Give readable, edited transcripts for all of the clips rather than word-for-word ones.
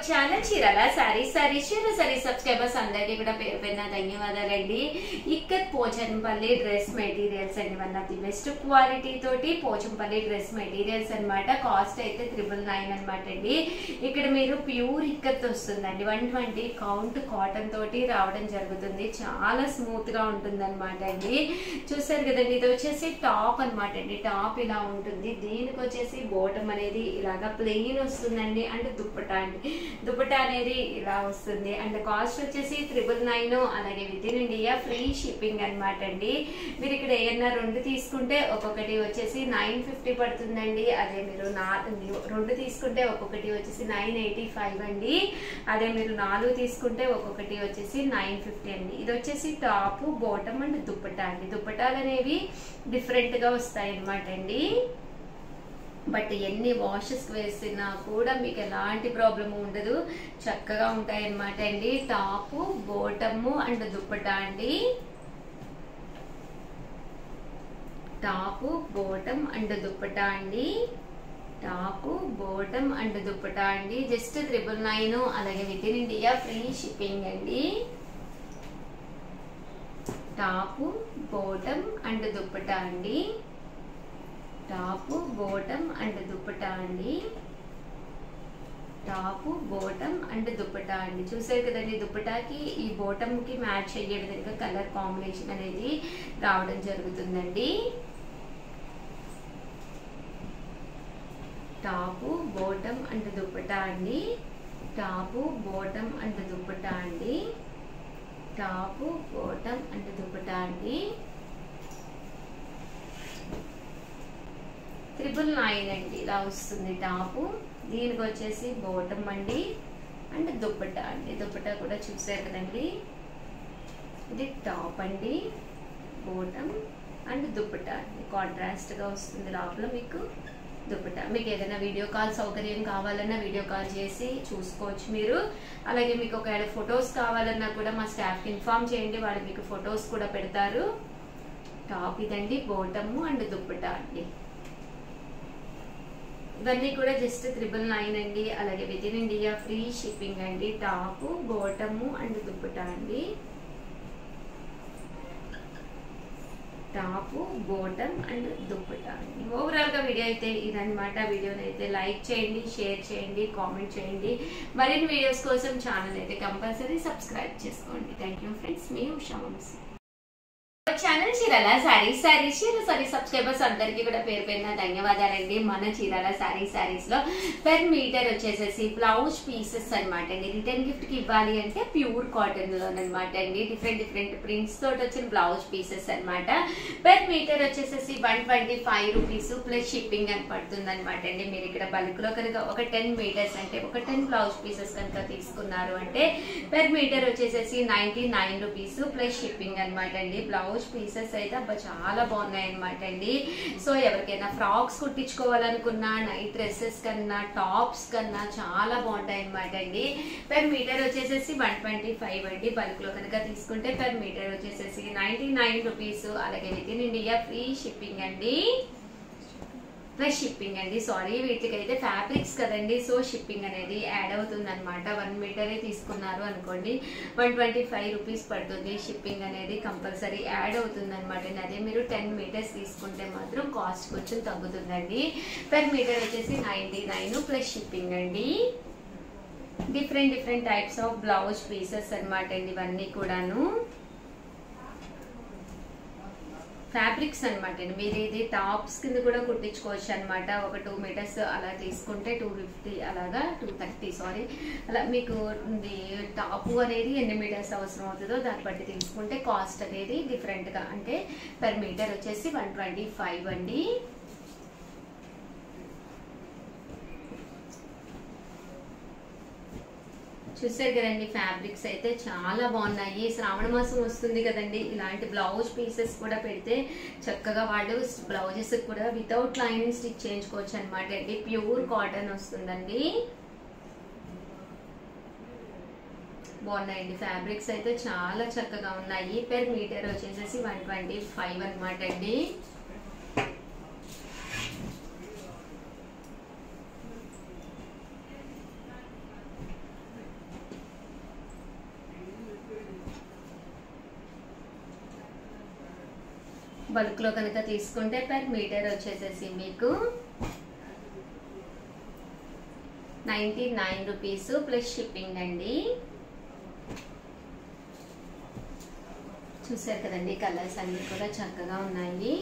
Channel Chirala sari subscribers అందరికీ కూడా పేరు పేరున ధన్యవాదాలండి. ఇక్కత్ పోచంపల్లి డ్రెస్ మెటీరియల్స్ అండి. One of the best quality తోటి పోచంపల్లి డ్రెస్ మెటీరియల్స్ అన్నమాట. కాస్ట్ అయితే 999 అనమాట అండి. ఇక్కడ మీరు ప్యూర్ ఇక్కత్ వస్తుందండి. 120 కౌంట్ కాటన్ తోటి రావడం జరుగుతుంది. చాలా స్మూత్ గా ఉంటుంది అనమాట అండి. చూసారు కదండి, ఇది వచ్చేసి టాప్ అనమాట అండి. టాప్ ఇలా ఉంటుంది. దీనికి వచ్చేసి బోటం అనేది ఇలాగా ప్లెయిన్ వస్తుందండి. అండ్ దుప్పటా అండి. దుపట్టా అనేది ఇలా వస్తుంది. అండ్ కాస్ట్ వచ్చేసి 999. అలాగే with in India free shipping అనమాట అండి. మీరు ఇక్కడ ఏమన్నా 2 తీసుకుంటే ఒక్కొక్కటి వచ్చేసి 950 పడుతుందండి. అదే మీరు 2 తీసుకుంటే ఒక్కొక్కటి వచ్చేసి 985 అండి. అదే మీరు 4 తీసుకుంటే ఒక్కొక్కటి వచ్చేసి 950 అండి. ఇది వచ్చేసి టాప్, బాటమ్ అండ్ దుప్పట్టా అండి. దుప్పటాలు అనేవి డిఫరెంట్ గా వస్తాయి అనమాట అండి. బట్ ఎన్ని వాషెస్ వేసినా కూడా మీకు ఎలాంటి ప్రాబ్లం ఉండదు, చక్కగా ఉంటాయి అన్నమాట అండి. టాప్, బోటమ్ అండ్ దుప్పటా అండి. టాప్, బోటమ్ అండ్ దుప్పటా అండి. టాప్, బోటమ్ అండ్ దుప్పటా అండి. జస్ట్ 999. అలాగే with in India free shipping అండి. టాప్, బోటమ్ అండ్ దుప్పటా అండి. టాప్, బోటమ్ అండ్ దుప్పటా అండి. టాప్, బోటమ్ అండ్ దుప్పటా అండి. చూసారు కదండి, దుప్పటాకి ఈ బోటమ్ కి మ్యాచ్ అయ్యే విధంగా కలర్ కాంబినేషన్ అనేది రావడం జరుగుతుందండి. టాప్, బోటమ్ అండ్ దుప్పటా అండి. టాప్, బోటమ్ అండ్ దుప్పటా అండి. టాప్, బోటమ్ అండ్ దుప్పటా అండి. 999 అండి. ఇలా వస్తుంది టాపు. దీనికి వచ్చేసి బోటమ్ అండి అండ్ దుప్పట్టా అండి. దుప్పట్టా కూడా చూసారు కదండి. ఇది టాప్ అండి, బోటమ్ అండ్ దుప్పట్టా అండి. కాంట్రాస్ట్ గా వస్తుంది లోపల మీకు దుప్పట్టా. మీకు ఏదైనా వీడియో కాల్ సౌకర్యం కావాలన్నా వీడియో కాల్ చేసి చూసుకోవచ్చు మీరు. అలాగే మీకు ఒకవేళ ఫొటోస్ కావాలన్నా కూడా మా స్టాఫ్ కి ఇన్ఫార్మ్ చేయండి, వాళ్ళు మీకు ఫొటోస్ కూడా పెడతారు. టాప్ ఇదండి, బోటమ్ అండ్ దుప్పట్టా అండి. ఇవన్నీ కూడా జస్ట్ 999 అండి. అలాగే with in India free shipping అండి. టాప్, బోటమ్ అండ్ దుప్పటా అండి. టాప్, బోటమ్ అండ్ దుప్పటా అండి. ఓవరాల్ గా వీడియో అయితే ఇదన్నమాట. వీడియోని అయితే లైక్ చేయండి, షేర్ చేయండి, కామెంట్ చేయండి. మరిన్ని వీడియోస్ కోసం ఛానల్ అయితే కంపల్సరీ సబ్స్క్రైబ్ చేసుకోండి. థ్యాంక్ యూ ఫ్రెండ్స్, మీ ఉషా వంశీ. ఛానల్ చీరాల సారీ సబ్స్క్రైబర్స్ అందరికీ కూడా పేరు పేరున ధన్యవాదాలండి. మన చీరాల సారీస్ లో పెర్ మీటర్ వచ్చేసేసి బ్లౌజ్ పీసెస్ అనమాట అండి. రిటర్న్ గిఫ్ట్ కి ఇవ్వాలి అంటే ప్యూర్ కాటన్ లోనమాట అండి. డిఫరెంట్ ప్రింట్స్ తోటి వచ్చిన బ్లౌజ్ పీసెస్ అనమాట. పెర్ మీటర్ వచ్చేసేసి 125 రూపీస్ ప్లస్ షిప్పింగ్ అని పడుతుంది అనమాట అండి. మీరు ఇక్కడ బల్క్ లో కనుక ఒక 10 మీటర్స్ అంటే ఒక 10 బ్లౌజ్ పీసెస్ కనుక తీసుకున్నారు అంటే పెర్ మీటర్ వచ్చేసేసి 99 రూపీస్ ప్లస్ షిప్పింగ్ అనమాట అండి. బ్లౌజ్ పీసెస్ అయితే చాలా బాగున్నాయి అనమాట అండి. సో ఎవరికైనా ఫ్రాక్స్ కుట్టించుకోవాలనుకున్నా, నైట్ డ్రెస్సెస్ కన్నా, టాప్స్ కన్నా చాలా బాగుంటాయి అనమాట అండి. పెర్ మీటర్ వచ్చేసేసి 125 అండి. బల్క్ లో కనుక తీసుకుంటే పెర్ మీటర్ వచ్చేసేసి 99 రూపీస్. అలాగే with in India free shipping అండి. ప్లస్ షిప్పింగ్ అండి. సారీ, వీటికైతే ఫ్యాబ్రిక్స్ కదండి, సో షిప్పింగ్ అనేది యాడ్ అవుతుంది అనమాట. 1 మీటరే తీసుకున్నారు అనుకోండి 125 రూపీస్ పడుతుంది. షిప్పింగ్ అనేది కంపల్సరీ యాడ్ అవుతుంది అనమాట. అదే మీరు 10 మీటర్స్ తీసుకుంటే మాత్రం కాస్ట్ కొంచెం తగ్గుతుందండి. పెర్ మీటర్ వచ్చేసి 99 ప్లస్ షిప్పింగ్ అండి. Different types of blouse pieces అనమాట అండి. ఇవన్నీ కూడాను ఫ్యాబ్రిక్స్ అనమాట అండి. మీరు ఇది టాప్స్ కింద కూడా కుట్టించుకోవచ్చు అనమాట. ఒక 2 మీటర్స్ అలా తీసుకుంటే 250, అలాగా 230 సారీ, అలా మీకు టాప్ అనేది ఎన్ని మీటర్స్ అవసరం అవుతుందో దాన్ని బట్టి తీసుకుంటే కాస్ట్ అనేది డిఫరెంట్ గా, అంటే పర్ మీటర్ వచ్చేసి 125 అండి. చూసారు కదండి, ఫ్యాబ్రిక్స్ అయితే చాలా బాగున్నాయి. శ్రావణ మాసం వస్తుంది కదండి, ఇలాంటి బ్లౌజ్ పీసెస్ కూడా పెడితే చక్కగా వాళ్ళు బ్లౌజెస్ కూడా వితౌట్ లైనింగ్ స్టిచ్ చేయించుకోవచ్చు అనమాట అండి. ప్యూర్ కాటన్ వస్తుందండి. బాగున్నాయండి, ఫ్యాబ్రిక్స్ అయితే చాలా చక్కగా ఉన్నాయి. పెర్ మీటర్ వచ్చేసేసి 125 అనమాట అండి. బల్క్ లో కనుక తీసుకుంటే పర్ మీటర్ వచ్చేసేసి మీకు 99 రూపీస్ ప్లస్ షిప్పింగ్ అండి. చూసారు కదండి, కలర్స్ అన్ని కూడా చక్కగా ఉన్నాయి.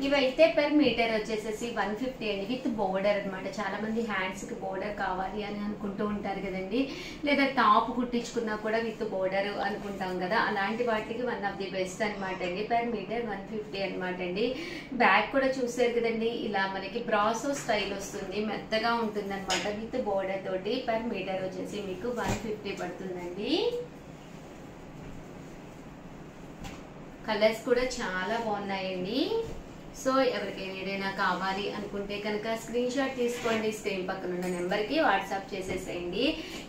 ఇవైతే పర్ మీటర్ వచ్చేసేసి 150 అండి, విత్ బోర్డర్ అనమాట. చాలా మంది హ్యాండ్స్ కి బోర్డర్ కావాలి అని అనుకుంటూ ఉంటారు కదండి, లేదా టాప్ కుట్టించుకున్నా కూడా విత్ బోర్డర్ అనుకుంటాం కదా, అలాంటి వాటికి వన్ ఆఫ్ ది బెస్ట్ అనమాట అండి. పర్ మీటర్ 150 అనమాట అండి. బ్యాక్ కూడా చూసారు కదండి, ఇలా మనకి బ్రాసో స్టైల్ వస్తుంది, మెత్తగా ఉంటుంది అనమాట, విత్ బోర్డర్ తోటి. పర్ మీటర్ వచ్చేసి మీకు 150 పడుతుందండి. కలర్స్ కూడా చాలా బాగున్నాయండి. సో ఎవరికైనా ఏదైనా కావాలి అనుకుంటే కనుక స్క్రీన్ షాట్ తీసుకోండి, స్క్రీన్ పక్కన ఉన్న నెంబర్కి వాట్సాప్ చేసేసేయండి.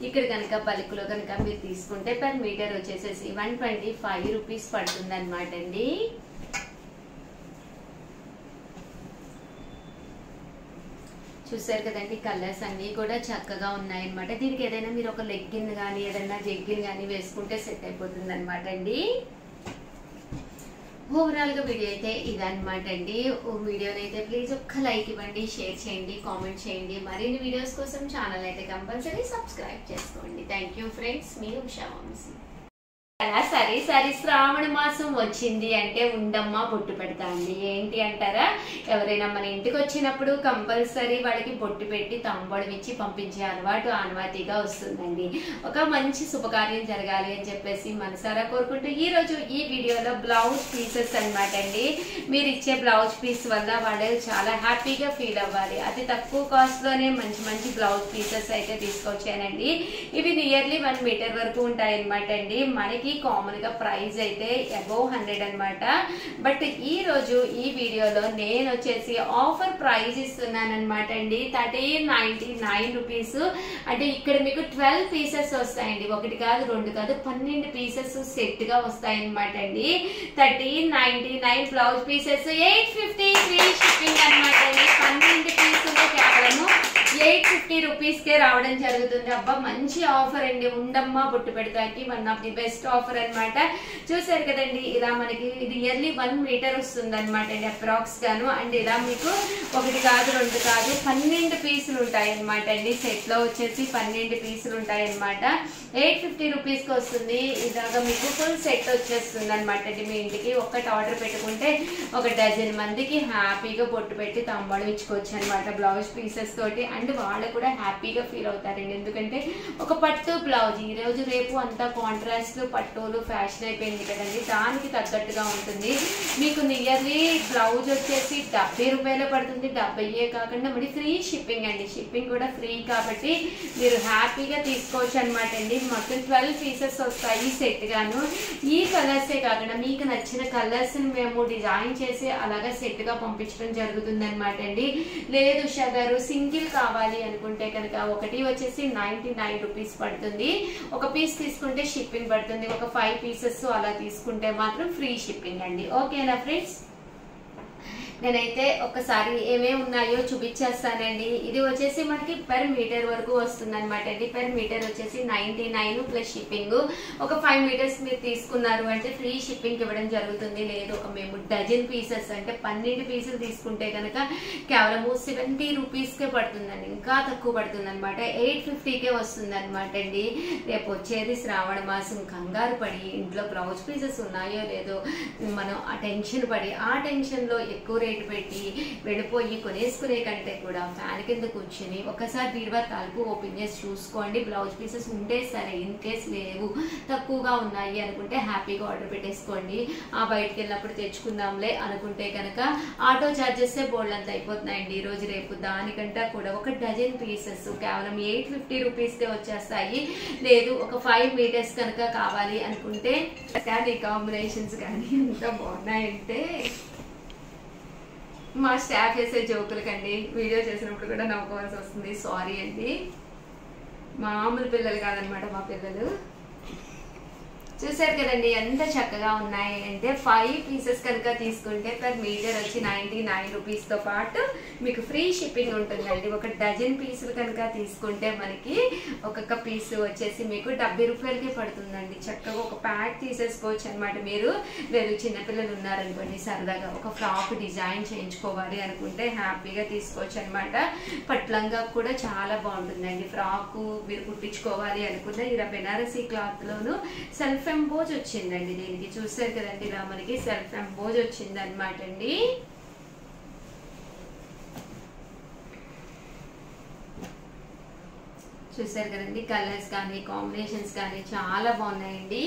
ఇక్కడ కనుక బల్క్లో కనుక మీరు తీసుకుంటే పర్ మీటర్ వచ్చేసేసి 125 రూపీస్ పడుతుంది అనమాట అండి. చూసారు కదండి, కలర్స్ అన్నీ కూడా చక్కగా ఉన్నాయన్నమాట. దీనికి ఏదైనా మీరు ఒక లెగ్గిన్ కానీ ఏదైనా జెగ్గిన్ కానీ వేసుకుంటే సెట్ అయిపోతుంది అనమాట అండి. ఓవరాల్ గా వీడియో అయితే ఇదన్నమాట అండి. వీడియోని అయితే ప్లీజ్ ఒక్క లైక్ ఇవ్వండి, షేర్ చేయండి, కామెంట్ చేయండి. మరిన్ని వీడియోస్ కోసం ఛానల్ అయితే కంపల్సరీ సబ్స్క్రైబ్ చేసుకోండి. థ్యాంక్ యూ ఫ్రెండ్స్, మీ ఉషా వంశీ. సరే సరే, శ్రావణ మాసం వచ్చింది అంటే ఉండమ్మా బొట్టు పెడతా అండి. ఏంటి అంటారా, ఎవరైనా మన ఇంటికి వచ్చినప్పుడు కంపల్సరీ వాళ్ళకి బొట్టు పెట్టి తాంబూలం ఇచ్చి పంపించే అలవాటు ఆనవాతీగా వస్తుందండి. ఒక మంచి శుభకార్యం జరగాలి అని చెప్పేసి మనసారా కోరుకుంటూ ఈ రోజు ఈ వీడియోలో బ్లౌజ్ పీసెస్ అనమాట అండి. మీరు ఇచ్చే బ్లౌజ్ పీస్ వల్ల వాళ్ళు చాలా హ్యాపీగా ఫీల్ అవ్వాలి. అతి తక్కువ కాస్ట్ లోనే మంచి మంచి బ్లౌజ్ పీసెస్ అయితే తీసుకొచ్చానండి. ఇవి నియర్లీ 1 మీటర్ వరకు ఉంటాయి అనమాట అండి. మనకి కామన్ గా ప్రైస్ అయితే అబౌవ్ 100 అనమాట. బట్ ఈ రోజు ఈ వీడియోలో నేను వచ్చేసి ఆఫర్ ప్రైస్ ఇస్తున్నాను అనమాట అండి. 1399 రూపీస్. అంటే ఇక్కడ మీకు 12 పీసెస్ వస్తాయండి, ఒకటి కాదు రెండు కాదు 12 పీసెస్ సెట్ గా వస్తాయి అనమాట అండి. 1399 బ్లౌజ్ పీసెస్ 850 ఫ్రీ షిప్పింగ్ అనమాట అండి. 12 పీసులు కేవలము 850 రూపీస్ కే రావడం జరుగుతుంది. అబ్బా మంచి ఆఫర్ అండి. ఉండమ్మా బొట్టు పెడతాకి one of the best offer అనమాట. చూసారు కదండి, ఇలా మనకి ఇది ఇయర్లీ 1 మీటర్ వస్తుంది అనమాట అండి అప్రాక్స్ గాను. అండ్ ఇలా మీకు ఒకటి కాదు రెండు కాదు 12 పీసులు ఉంటాయి అనమాట అండి. సెట్ లో వచ్చేసి 12 పీసులు ఉంటాయి అనమాట. 850 రూపీస్ కి వస్తుంది. ఇలాగా మీకు ఫుల్ సెట్ వచ్చేస్తుంది అనమాట అండి. మీ ఇంటికి ఒక్కటి ఆర్డర్ పెట్టుకుంటే ఒక డజన్ మందికి హ్యాపీగా బొట్టు పెట్టి తాంబూలం ఇచ్చుకోవచ్చు అనమాట బ్లౌజ్ పీసెస్ తోటి. అండ్ వాళ్ళు కూడా హ్యాపీగా ఫీల్ అవుతారండి. ఎందుకంటే ఒక పట్టు బ్లౌజ్ ఈ రోజు రేపు అంతా కాంట్రాస్ట్ పట్టులు ఫ్యాషన్ అయిపోయింది కదండి, దానికి తగ్గట్టుగా ఉంటుంది. మీకు నియర్లీ బ్లౌజ్ వచ్చేసి 70 రూపాయలు పడుతుంది. 70 కాకుండా మరి ఫ్రీ షిప్పింగ్ అండి. షిప్పింగ్ కూడా ఫ్రీ కాబట్టి మీరు హ్యాపీగా తీసుకోవచ్చు అనమాట అండి. మొత్తం 12 పీసెస్ వస్తాయి సెట్ గాను. ఈ కలర్సే కాకుండా మీకు నచ్చిన కలర్స్ ని మేము డిజైన్ చేసి అలాగా సెట్ గా పంపించడం జరుగుతుంది అనమాట అండి. లేదు ఉషా గారు సింగిల్ కావాలి అనుకుంటే కనుక ఒకటి వచ్చేసి 99 రూపీస్ పడుతుంది. ఒక పీస్ తీసుకుంటే షిప్పింగ్ పడుతుంది. ఒక 5 పీసెస్ అలా తీసుకుంటే మాత్రం ఫ్రీ షిప్పింగ్ అండి. ఓకేనా ఫ్రెండ్స్, నేనైతే ఒకసారి ఏమేమి ఉన్నాయో చూపించేస్తానండి. ఇది వచ్చేసి మనకి పర్ మీటర్ వరకు వస్తుంది అనమాట అండి. పర్ మీటర్ వచ్చేసి 99 ప్లస్ షిప్పింగ్. ఒక 5 మీటర్స్ మీరు తీసుకున్నారు అంటే ఫ్రీ షిప్పింగ్ ఇవ్వడం జరుగుతుంది. లేదు ఒక మేము డజన్ పీసెస్ అంటే 12 పీసులు తీసుకుంటే కనుక కేవలము 70 రూపీస్కే పడుతుందండి. ఇంకా తక్కువ పడుతుంది అనమాట. 850కే వస్తుంది అనమాట అండి. రేపు వచ్చేది శ్రావణ మాసం, కంగారు పడి ఇంట్లో బ్లౌజ్ పీసెస్ ఉన్నాయో లేదో మనం ఆ టెన్షన్ పడి ఆ టెన్షన్ లో ఎక్కువ రేటు పెట్టి వెళ్ళిపోయి కొనేసుకునే కంటే కూడా ఫ్యాన్ కింద కూర్చొని ఒకసారి బీరువా తలుపు ఓపెన్ చేసి చూసుకోండి. బ్లౌజ్ పీసెస్ ఉంటే సరే, ఇన్ కేస్ లేవు తక్కువగా ఉన్నాయి అనుకుంటే హ్యాపీగా ఆర్డర్ పెట్టేసుకోండి. ఆ బయటకు వెళ్ళినప్పుడు తెచ్చుకుందాంలే అనుకుంటే కనుక ఆటో చార్జెస్ బోల్డ్ అంత అయిపోతున్నాయండి ఈ రోజు రేపు. దానికంటే కూడా ఒక డజన్ పీసెస్ కేవలం 850 రూపీస్కే వచ్చేస్తాయి. లేదు ఒక 5 మీటర్స్ కనుక కావాలి అనుకుంటే కాంబినేషన్స్ కానీ ఎంత బాగున్నాయంటే మా స్టాఫ్ చేసే జోకులకండి వీడియో చేసినప్పుడు కూడా నవ్వుకోవాల్సి వస్తుంది. సారీ అండి, మామూలు పిల్లలు కాదనమాట మా పిల్లలు. చూసారు కదండి ఎంత చక్కగా ఉన్నాయి అంటే 5 పీసెస్ కనుక తీసుకుంటే పర్ మీటర్ వచ్చి 99 రూపీస్తో పాటు మీకు ఫ్రీ షిప్పింగ్ ఉంటుందండి. ఒక డజన్ పీసులు కనుక తీసుకుంటే మనకి ఒక్కొక్క పీస్ వచ్చేసి మీకు 70 రూపాయలకి పడుతుందండి. చక్కగా ఒక ప్యాక్ తీసేసుకోవచ్చు అనమాట. మీరు లేదు చిన్నపిల్లలు ఉన్నారనుకోండి, సరదాగా ఒక ఫ్రాక్ డిజైన్ చేయించుకోవాలి అనుకుంటే హ్యాపీగా తీసుకోవచ్చు అనమాట. పట్లంగా కూడా చాలా బాగుంటుందండి. ఫ్రాక్ మీరు కుట్టించుకోవాలి అనుకున్న ఇలా బెనారసీ క్లాత్ లోను సెల్ఫ్ ఎంబోజ్ వచ్చిందండి. దీనికి చూసారు కదండి, ఇలా మనకి సెల్ఫ్ ఎంబోజ్ వచ్చింది అనమాట అండి. చూసారు కదండి, కలర్స్ కానీ కాంబినేషన్స్ కానీ చాలా బాగున్నాయండి.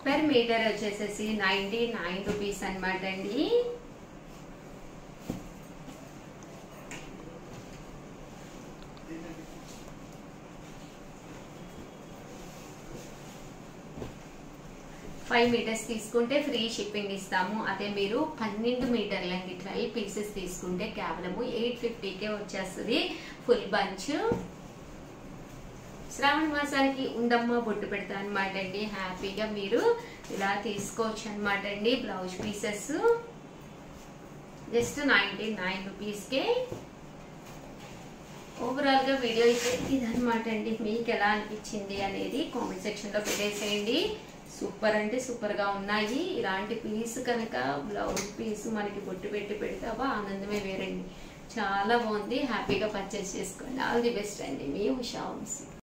పర్ మీటర్ వచ్చేసేసి 99 రూపీస్ అనమాట అండి. ఫైవ్ మీటర్స్ తీసుకుంటే ఫ్రీ షిప్పింగ్ ఇస్తాము. అదే మీరు 12 మీటర్లండి 12 పీసెస్ తీసుకుంటే కేవలము 850కే వచ్చేస్తుంది ఫుల్ బంచ్. శ్రావణ మాసానికి ఉండమ్మ బొట్టు పెడతా అనమాట అండి. హ్యాపీగా మీరు ఇలా తీసుకోవచ్చు అనమాట అండి. బ్లౌజ్ పీసెస్ జస్ట్ 99 రూపీస్కే. ఓవరాల్ గా వీడియో అయితే ఇదనమాట అండి. మీకు ఎలా అనిపించింది అనేది కామెంట్ సెక్షన్ లో పెట్టేసేయండి. సూపర్ అంటే సూపర్ గా ఉన్నాయి. ఇలాంటి పీస్ కనుక బ్లౌజ్ పీస్ మనకి బొట్టు పెట్టి పెడతావా ఆనందమే వేరండి. చాలా బాగుంది. హ్యాపీగా పర్చేస్ చేసుకోండి. ఆల్ ది బెస్ట్ అండి. మీ ఉషా వంశీ.